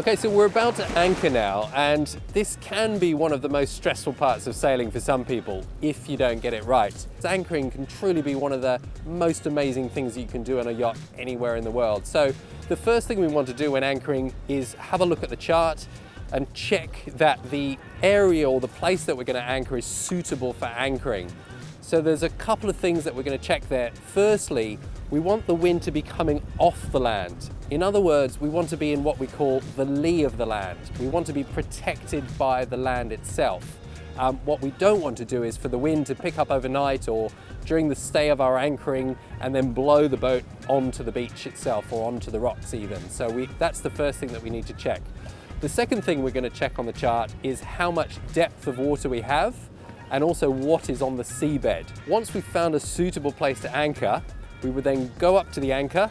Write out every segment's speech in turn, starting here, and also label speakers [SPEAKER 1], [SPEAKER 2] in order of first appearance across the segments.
[SPEAKER 1] Okay, so we're about to anchor now, and this can be one of the most stressful parts of sailing for some people if you don't get it right. Anchoring can truly be one of the most amazing things you can do on a yacht anywhere in the world. So the first thing we want to do when anchoring is have a look at the chart and check that the area or the place that we're going to anchor is suitable for anchoring. So there's a couple of things that we're going to check there. Firstly, we want the wind to be coming off the land. In other words, we want to be in what we call the lee of the land. We want to be protected by the land itself. What we don't want to do is for the wind to pick up overnight or during the stay of our anchoring and then blow the boat onto the beach itself or onto the rocks even. So that's the first thing that we need to check. The second thing we're going to check on the chart is how much depth of water we have and also what is on the seabed. Once we've found a suitable place to anchor, we would then go up to the anchor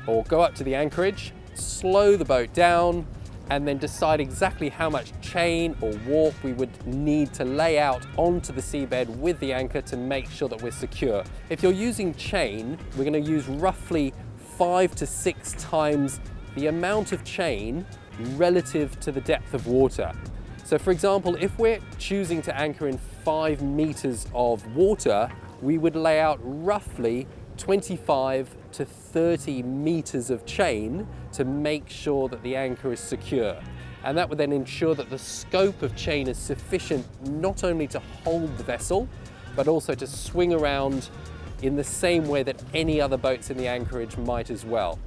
[SPEAKER 1] or go up to the anchorage, slow the boat down, and then decide exactly how much chain or warp we would need to lay out onto the seabed with the anchor to make sure that we're secure. If you're using chain, we're going to use roughly 5 to 6 times the amount of chain relative to the depth of water. So for example, if we're choosing to anchor in 5 meters of water, we would lay out roughly 25 to 30 meters of chain to make sure that the anchor is secure. And that would then ensure that the scope of chain is sufficient not only to hold the vessel, but also to swing around in the same way that any other boats in the anchorage might as well.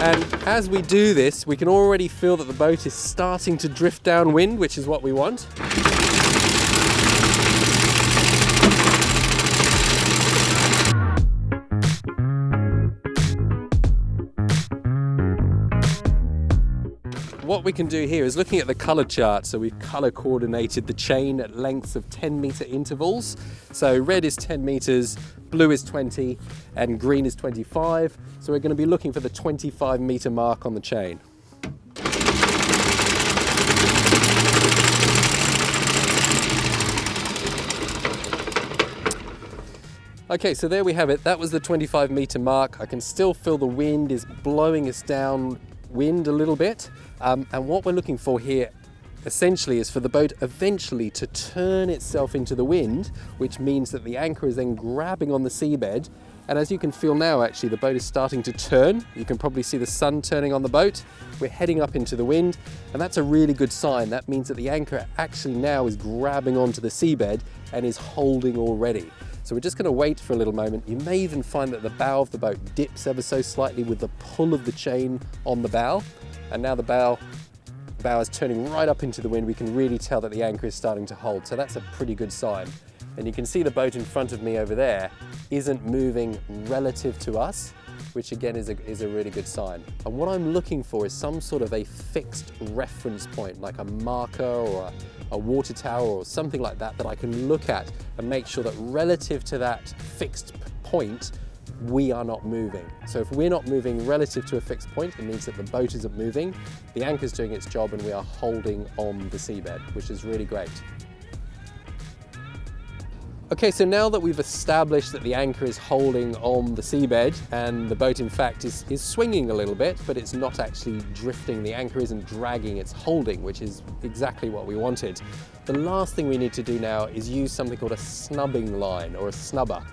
[SPEAKER 1] And as we do this, we can already feel that the boat is starting to drift downwind, which is what we want. What we can do here is looking at the color chart. So we've color coordinated the chain at lengths of 10-meter intervals. So red is 10 meters, blue is 20, and green is 25. So we're going to be looking for the 25-meter mark on the chain. Okay, so there we have it. That was the 25-meter mark. I can still feel the wind is blowing us downwind a little bit. And what we're looking for here essentially is for the boat eventually to turn itself into the wind, which means that the anchor is then grabbing on the seabed. And as you can feel now, actually, the boat is starting to turn. You can probably see the sun turning on the boat. We're heading up into the wind, and that's a really good sign. That means that the anchor actually now is grabbing onto the seabed and is holding already. So we're just going to wait for a little moment. You may even find that the bow of the boat dips ever so slightly with the pull of the chain on the bow. And now the bow is turning right up into the wind. We can really tell that the anchor is starting to hold. So that's a pretty good sign. And you can see the boat in front of me over there isn't moving relative to us, which again is a really good sign. And what I'm looking for is some sort of a fixed reference point, like a marker or a water tower or something like that, that I can look at and make sure that relative to that fixed point, we are not moving. So if we're not moving relative to a fixed point, it means that the boat isn't moving, the anchor's doing its job, and we are holding on the seabed, which is really great. Okay, so now that we've established that the anchor is holding on the seabed and the boat in fact is swinging a little bit, but it's not actually drifting, the anchor isn't dragging, it's holding, which is exactly what we wanted. The last thing we need to do now is use something called a snubbing line or a snubber.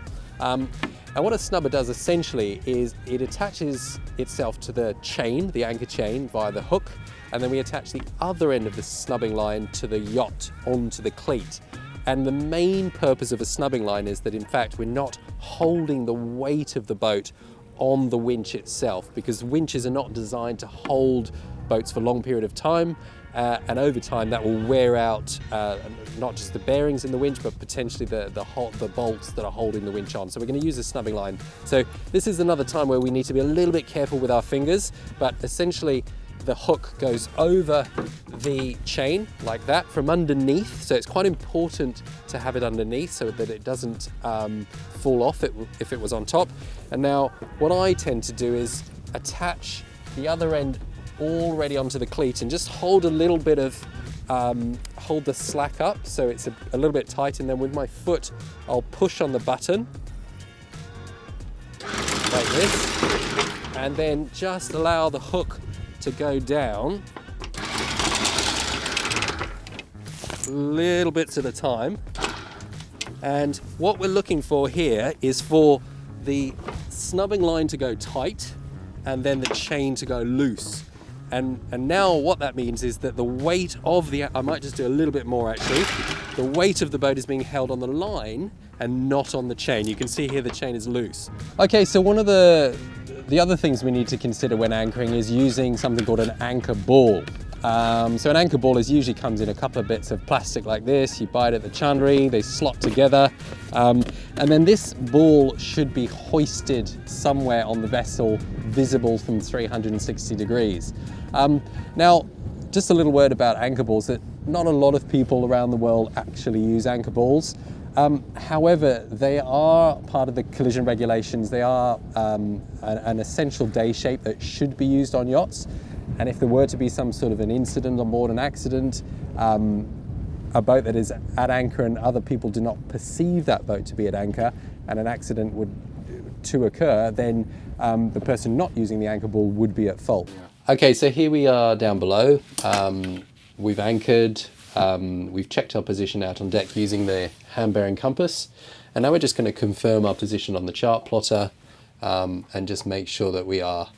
[SPEAKER 1] And what a snubber does essentially is it attaches itself to the chain, the anchor chain, via the hook, and then we attach the other end of the snubbing line to the yacht onto the cleat. And the main purpose of a snubbing line is that in fact we're not holding the weight of the boat on the winch itself, because winches are not designed to hold boats for a long period of time, and over time that will wear out not just the bearings in the winch, but potentially the bolts that are holding the winch on. So we're going to use a snubbing line. So this is another time where we need to be a little bit careful with our fingers, but essentially the hook goes over the chain like that from underneath. So it's quite important to have it underneath so that it doesn't fall off if it was on top. And now what I tend to do is attach the other end already onto the cleat and just hold a little bit of, hold the slack up so it's a little bit tight, and then with my foot I'll push on the button like this, and then just allow the hook to go down little bits at a time. And what we're looking for here is for the snubbing line to go tight and then the chain to go loose. And now what that means is that the weight of the, I might just do a little bit more actually, the weight of the boat is being held on the line and not on the chain. You can see here the chain is loose. Okay, so one of the other things we need to consider when anchoring is using something called an anchor ball. So an anchor ball usually comes in a couple of bits of plastic like this. You buy it at the chandlery, they slot together. And then this ball should be hoisted somewhere on the vessel, visible from 360 degrees. Now, just a little word about anchor balls, that not a lot of people around the world actually use anchor balls. However, they are part of the collision regulations. They are an essential day shape that should be used on yachts. And if there were to be some sort of an incident on board, an accident, a boat that is at anchor and other people do not perceive that boat to be at anchor, and an accident would to occur, then the person not using the anchor ball would be at fault. Okay, so here we are down below. We've anchored. We've checked our position out on deck using the hand bearing compass, and now we're just going to confirm our position on the chart plotter and just make sure that we are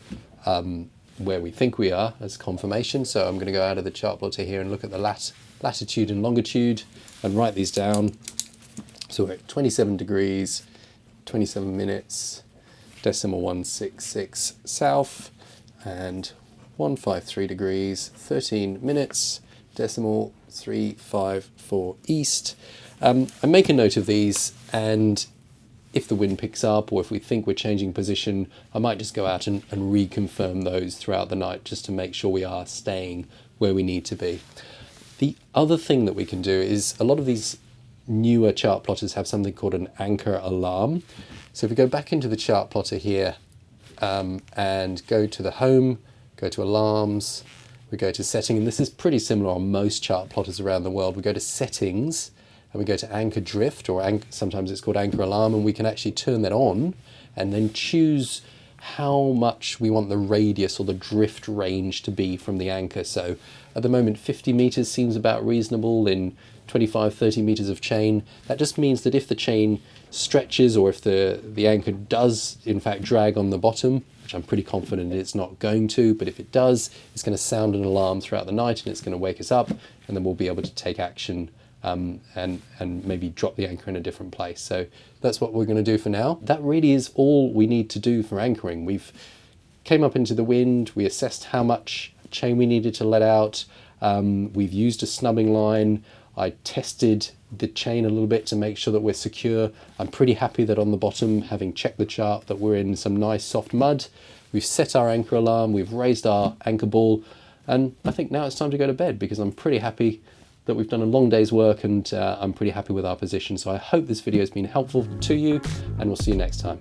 [SPEAKER 1] where we think we are as confirmation. So I'm going to go out of the chart plotter here and look at the latitude and longitude and write these down. So we're at 27 degrees, 27 minutes, decimal 166 south, and 153 degrees, 13 minutes, decimal 354 east. I make a note of these, and if the wind picks up or if we think we're changing position, I might just go out and reconfirm those throughout the night just to make sure we are staying where we need to be. The other thing that we can do is a lot of these newer chart plotters have something called an anchor alarm. So if we go back into the chart plotter here and go to the home, go to alarms, we go to setting, and this is pretty similar on most chart plotters around the world. We go to settings and we go to anchor drift, or sometimes it's called anchor alarm, and we can actually turn that on and then choose how much we want the radius or the drift range to be from the anchor. So at the moment 50 meters seems about reasonable in 25-30 meters of chain. That just means that if the chain stretches or if the anchor does in fact drag on the bottom, which I'm pretty confident it's not going to, but if it does, it's going to sound an alarm throughout the night and it's going to wake us up, and then we'll be able to take action and maybe drop the anchor in a different place. So that's what we're going to do for now. That really is all we need to do for anchoring. We've came up into the wind, we assessed how much chain we needed to let out, we've used a snubbing line, I tested the chain a little bit to make sure that we're secure. I'm pretty happy that on the bottom, having checked the chart, that we're in some nice soft mud. We've set our anchor alarm, we've raised our anchor ball, and I think now it's time to go to bed because I'm pretty happy that we've done a long day's work, and I'm pretty happy with our position. So I hope this video has been helpful to you, and we'll see you next time.